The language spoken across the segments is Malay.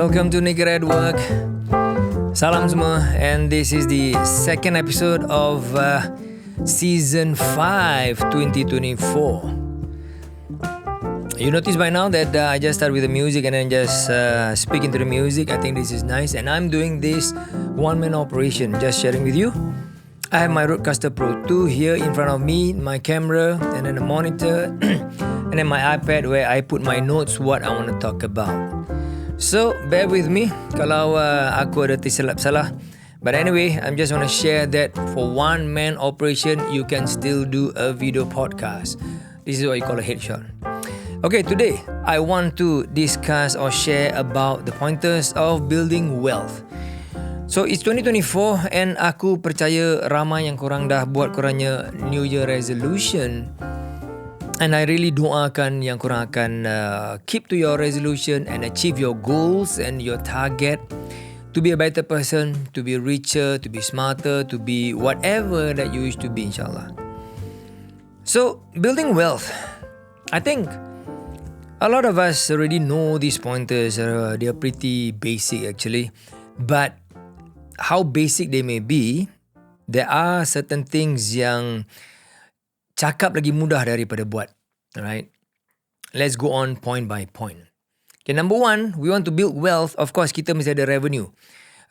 welcome to Naked at Work. Salam semua, and this is the second episode of Season 5 2024. You notice by now that I just start with the music and then just speak into the music. I think this is nice, and I'm doing this one-man operation, just sharing with you. I have my Rodecaster Pro 2 here in front of me, my camera, and then the monitor, and then my iPad where I put my notes, what I want to talk about. So, bear with me kalau aku ada tersilap salah. But anyway, I'm just want to share that for one-man operation, you can still do a video podcast. This is what you call a headshot. Okay, today, I want to discuss or share about the pointers of building wealth. So, it's 2024 and aku percaya ramai yang korang dah buat korangnya New Year resolution. And I really doakan yang korang akan keep to your resolution and achieve your goals and your target to be a better person, to be richer, to be smarter, to be whatever that you wish to be, inshallah. So, building wealth. I think a lot of us already know these pointers. They are pretty basic actually. But how basic they may be, there are certain things yang cakap lagi mudah daripada buat. Alright? Let's go on point by point. Okay, number one, we want to build wealth. Of course, kita mesti ada revenue.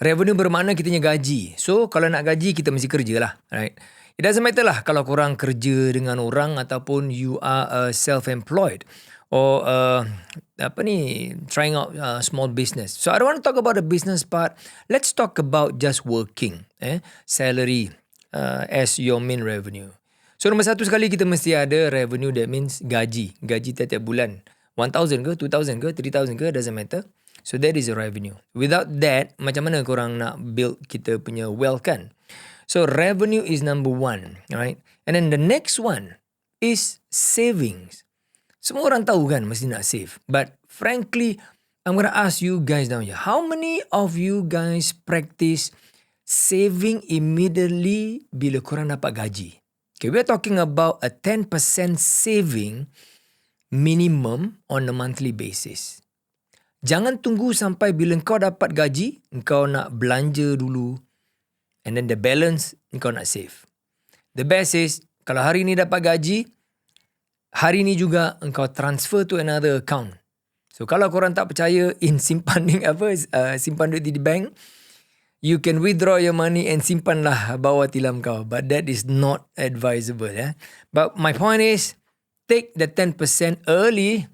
Revenue bermakna kitanya gaji. So, kalau nak gaji, kita mesti kerja lah. Right? It doesn't matter lah kalau korang kerja dengan orang ataupun you are self-employed or trying out small business. So, I don't want to talk about the business part. Let's talk about just working. Salary as your main revenue. So, nombor satu sekali kita mesti ada revenue, that means gaji. Gaji tiap-tiap bulan. 1,000 ke, 2,000 ke, 3,000 ke, doesn't matter. So, that is a revenue. Without that, macam mana korang nak build kita punya wealth kan? So, revenue is number one. Right? And then the next one is savings. Semua orang tahu kan mesti nak save. But frankly, I'm going to ask you guys down here. How many of you guys practice saving immediately bila korang dapat gaji? Okay, we're talking about a 10% saving minimum on a monthly basis. Jangan tunggu sampai bila kau dapat gaji, kau nak belanja dulu. And then the balance, kau nak save. The best is, kalau hari ni dapat gaji, hari ni juga engkau transfer to another account. So kalau korang tak percaya in simpan duit di bank, you can withdraw your money and simpanlah bawah tilam kau. But that is not advisable. But my point is, take the 10% early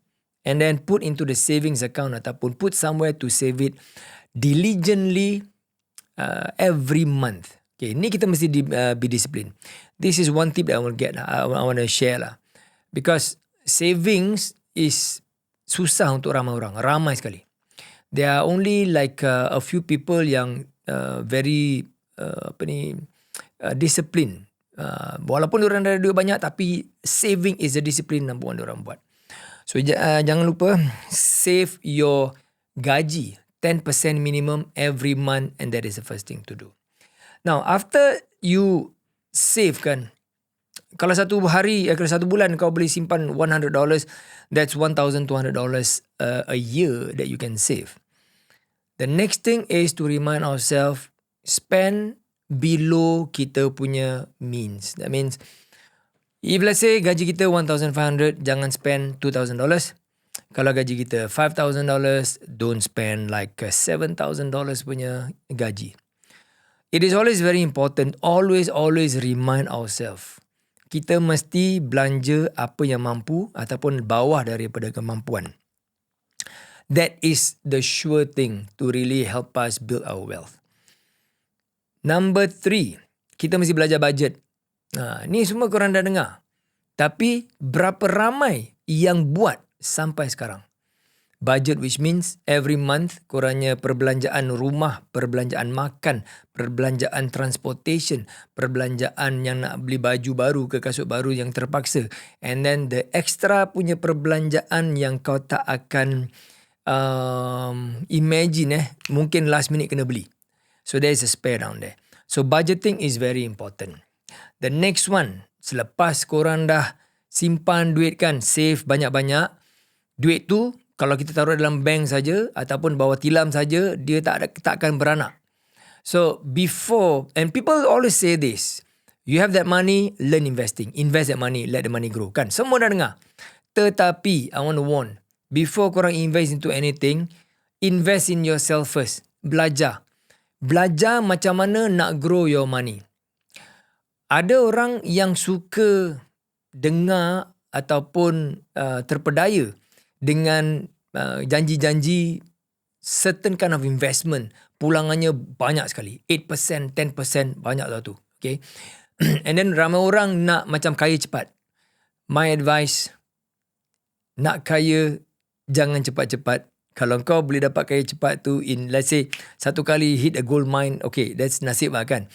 and then put into the savings account ataupun put somewhere to save it diligently every month. Okay, ni kita mesti be disciplined. This is one tip that I want to share lah. Because savings is susah untuk ramai orang. Ramai sekali. There are only like a few people yang very discipline. Walaupun diorang ada duit banyak, tapi saving is a discipline number one diorang buat. So jangan lupa save your gaji 10% minimum every month, and that is the first thing to do. Now after you save kan, kalau satu bulan kau boleh simpan $100, that's $1,200 a year that you can save. The next thing is to remind ourselves, spend below kita punya means. That means, if let's say gaji kita $1,500, jangan spend $2,000. Kalau gaji kita $5,000, don't spend like $7,000 punya gaji. It is always very important, always remind ourselves. Kita mesti belanja apa yang mampu ataupun bawah daripada kemampuan. That is the sure thing to really help us build our wealth. Number 3, kita mesti belajar budget. Ni semua korang dah dengar. Tapi berapa ramai yang buat sampai sekarang? Budget, which means every month korangnya perbelanjaan rumah, perbelanjaan makan, perbelanjaan transportation, perbelanjaan yang nak beli baju baru ke kasut baru yang terpaksa. And then the extra punya perbelanjaan yang kau tak akan imagine mungkin last minute kena beli. So there is a spare down there. So budgeting is very important. The next one, selepas korang dah simpan duit kan, save banyak-banyak, duit tu Kalau kita taruh dalam bank saja ataupun bawah tilam saja, dia tak akan beranak. So before, and people always say this, you have that money, learn investing. Invest that money, let the money grow. Kan? Semua dah dengar. Tetapi, I want to warn, before korang invest into anything, invest in yourself first. Belajar. Belajar macam mana nak grow your money. Ada orang yang suka dengar ataupun terpedaya dengan janji-janji certain kind of investment. Pulangannya banyak sekali. 8%, 10%, banyak tau tu. Okay? And then ramai orang nak macam kaya cepat. My advice, nak kaya jangan cepat-cepat. Kalau kau boleh dapat kaya cepat tu in, let's say, satu kali hit a gold mine, okay, that's nasib lah kan.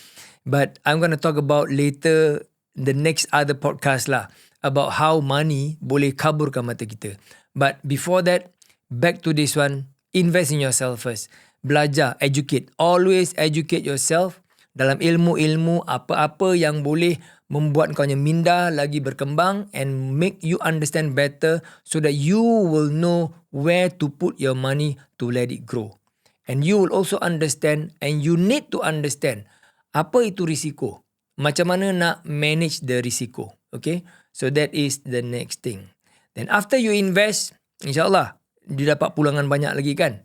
But I'm going to talk about later, the next other podcast lah, about how money boleh kaburkan mata kita. But before that, back to this one, invest in yourself first. Belajar, educate. Always educate yourself dalam ilmu-ilmu apa-apa yang boleh membuat kau minda lagi berkembang and make you understand better so that you will know where to put your money to let it grow. And you will also understand, and you need to understand, apa itu risiko. Macam mana nak manage the risiko. Okay? So that is the next thing. Then after you invest, insyaAllah, dia dapat pulangan banyak lagi kan.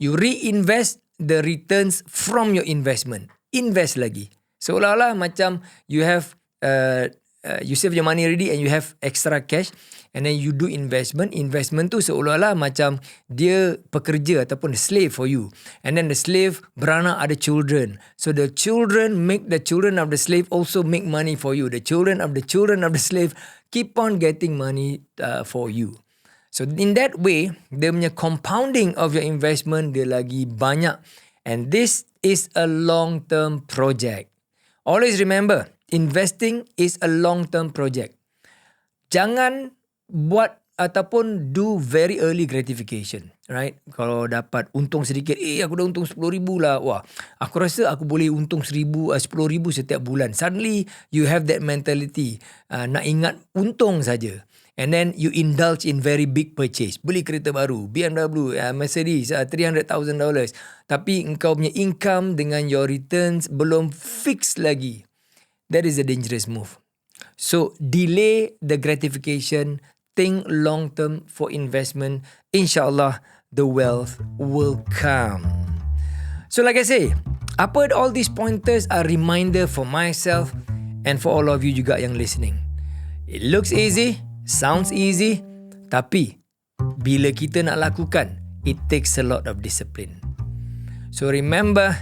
You reinvest the returns from your investment. Invest lagi. Seolah-olah macam you have, you save your money already and you have extra cash. And then you do investment. Investment tu seolah-olah macam dia pekerja ataupun slave for you. And then the slave beranak ada children. So the children make the children of the slave also make money for you. The children of the slave keep on getting money for you. So in that way, dia punya compounding of your investment dia lagi banyak. And this is a long-term project. Always remember, investing is a long-term project. Jangan buat ataupun do very early gratification. Right? Kalau dapat untung sedikit, aku dah untung 10,000 lah. Wah, aku rasa aku boleh untung 10,000 setiap bulan. Suddenly, you have that mentality. Nak ingat untung saja. And then you indulge in very big purchase. Beli kereta baru, BMW, Mercedes, $300,000. Tapi engkau punya income dengan your returns belum fix lagi. That is a dangerous move. So, delay the gratification. Think long term for investment. InsyaAllah, the wealth will come. So, like I say, all these pointers are reminder for myself and for all of you juga yang listening. It looks easy. Sounds easy, tapi bila kita nak lakukan, it takes a lot of discipline. So remember,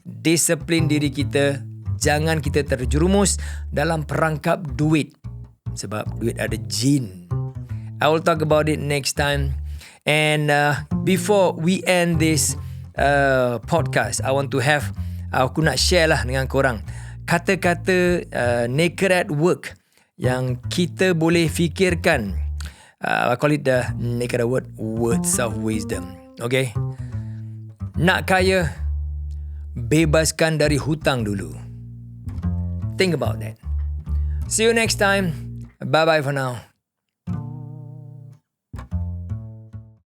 disiplin diri kita, jangan kita terjerumus dalam perangkap duit. Sebab duit ada jin. I will talk about it next time. And before we end this podcast, aku nak share lah dengan korang kata-kata naked at work yang kita boleh fikirkan. I call it the naked at work, words of wisdom. Okay? Nak kaya, bebaskan dari hutang dulu. Think about that. See you next time. Bye-bye for now.